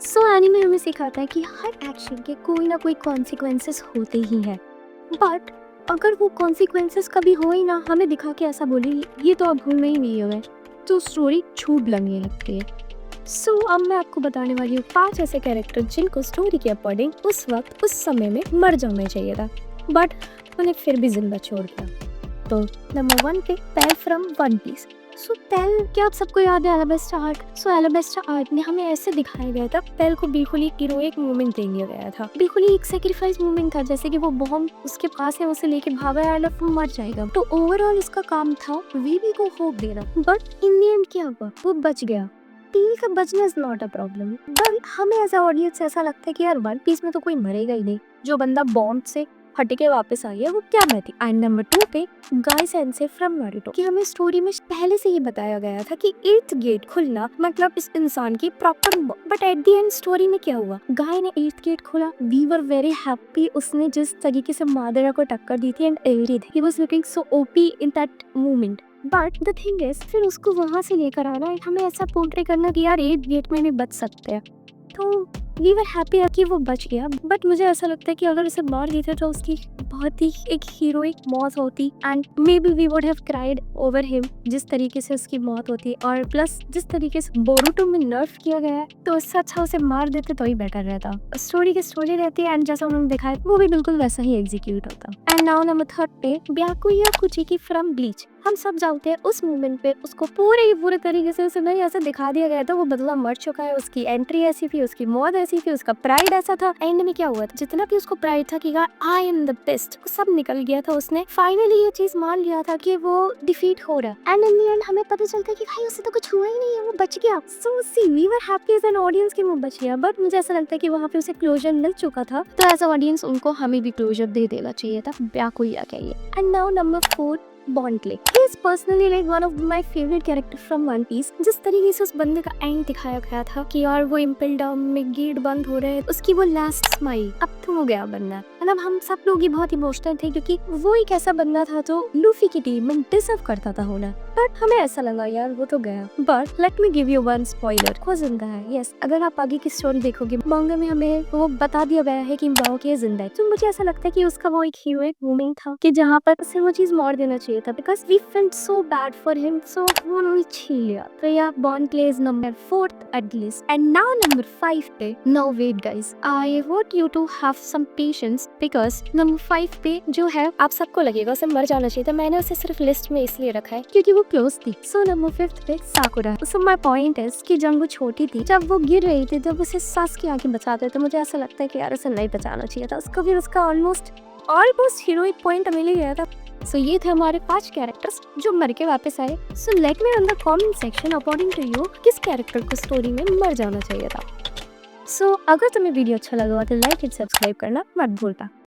सो anime हमें सिखाता है कि हर एक्शन के कोई ना कोई कॉन्सिक्वेंसेस होते ही हैं, बट अगर वो कॉन्सिक्वेंसेस कभी हो ही ना, हमें दिखा के ऐसा बोले ये तो अब होना ही नहीं हुआ है, तो स्टोरी छूट लगने लगती है। सो अब मैं आपको बताने वाली हूँ 5 ऐसे कैरेक्टर जिनको स्टोरी के अकॉर्डिंग उस वक्त उस समय में मर जाना चाहिए था, बट उन्हें फिर भी जिंदा छोड़ दिया। तो नंबर 1 पे पेल फ्रॉम वन पीस। सो पेल, क्या आप सबको याद है एलिबेस्टर आर्क? सो एलिबेस्टर आर्क में हमें ऐसे दिखाया गया था, पेल को बिल्कुल ही हीरोइक मूवमेंट दे दिया गया था, बिल्कुल ही एक सैक्रिफाइस मूवमेंट था, जैसे कि वो बॉम्ब उसके पास है, उसे लेके भागा है, वो मर जाएगा। तो ओवरऑल उसका काम था वीवी को होप देना, बट इन द एंड क्या हुआ, वो बच गया। टील का बचना is not a problem, but हमें एज अ ऑडियंस ऐसा लगता है कि यार वन पीस में तो कोई मरेगा ही नहीं, जो बंदा बॉम्ब से हट के वापस आई है वो क्या मैं थी। एंड नंबर 2 पे गाय सेंसे फ्रॉम नारुतो, कि हमें स्टोरी में पहले से ही बताया गया था कि 8th गेट खुलना मतलब इस इंसान की proper, but at the end story में क्या हुआ, गाय ने 8th गेट खोला, वी वर वेरी हैप्पी, उसने जिस तरीके से मादरा को टक्कर दी थी and everything, he was looking so OP in that moment. But the thing is फिर उसको वहां से लेकर आना, हमें ऐसा पोर्ट्रे करना कि यार 8th गेट में भी बच सकते हैं, तो वी वर हैप्पी कि वो बच गया। बट मुझे ऐसा लगता है कि अगर उसे मार देते तो उसकी बहुत ही एक हीरोइक मौत होती, and may be we would have cried over him, जिस तरीके से उसकी मौत होती, और प्लस जिस तरीके से बोरुतो में नर्फ किया गया है, तो उससे अच्छा उसे मार देते तो ही बेटर रहता। स्टोरी की स्टोरी रहती है, एंड जैसा उन्होंने दिखाया वो भी बिल्कुल वैसा ही एग्जीक्यूट होता। एंड नाउ नंबर 3 पे ब्याकुया कुचिकी फ्रॉम ब्लीच। हम सब जानते हैं उस मोमेंट पे उसको पूरे तरीके से उसे नहीं ऐसा दिखा दिया गया था, वो बदला मर चुका है, उसकी एंट्री ऐसी थी, उसकी मौत ऐसी थी, उसका प्राइड ऐसा था। एंड में क्या हुआ था, जितना भी उसको प्राइड था कि आई एम द बेस्ट, वो सब निकल गया था। उसने फाइनली ये चीज मान लिया था कि वो डिफीट हो रहा, एंड इन द एंड हमें पता चलता है कि भाई उसे तो कुछ हुआ ही नहीं है, वो बच गया। So see we were happy as an audience कि वो बच गया, बट मुझे ऐसा लगता है कि वहाँ पे उसे क्लोजर मिल चुका था, तो एज अ ऑडियंस उनको हमें भी क्लोजर दे देना चाहिए था ब्याकुया के लिए। And now number 4 बॉन्टले। He is personally like one of my favorite character from One Piece। जिस तरीके से उस बंदे का एंड दिखाया गया था कि यार वो इम्पेल डाउन में गेट बंद हो रहे हैं, उसकी वो लास्ट स्माइल, अब तो हो गया बंदा, मतलब हम सब लोग ही बहुत इमोशनल थे, क्योंकि वो एक ऐसा बंदा था जो लूफी की टीम में डिजर्व करता था होना, बट हमें ऐसा लगा यार वो तो गया। But let me give you one spoiler, वो जिंदा है। यस, अगर आप आगे की स्टोरी देखोगे मांगा में हमें वो बता दिया गया है कि बाओके जिंदा है, तो मुझे ऐसा लगता है कि उसका वो एक हीरोइक मोमेंट था कि जहाँ पर उसे वो चीज मार देना चाहिए था, because we felt so bad for him, so उन्होंने छीन लिया। तो या बॉन्टले is number 4th at least. And now number 5 पे, no wait guys, I want you to have some patience, because number 5 पे जो है आप सबको लगेगा उसे मर जाना चाहिए था, मैंने उसे सिर्फ लिस्ट में इसलिए रखा है क्योंकि वो क्लोज थी। सो नंबर 5 पे साकुरा। सो माय पॉइंट इज कि जब वो छोटी थी, जब वो गिर रही थी, जब उसे सासकी आके बचाते, तो मुझे ऐसा लगता है कि यार उसे नहीं बचाना चाहिए था, उसको भी उसका ऑलमोस्ट हीरोइक पॉइंट मिल ही गया था। सो ये थे हमारे 5 कैरेक्टर्स जो मर के वापस आए। So let me in the comment section according to you किस कैरेक्टर को स्टोरी में मर जाना चाहिए था। सो अगर तुम्हें वीडियो अच्छा लगा तो लाइक एंड सब्सक्राइब करना मत भूलना।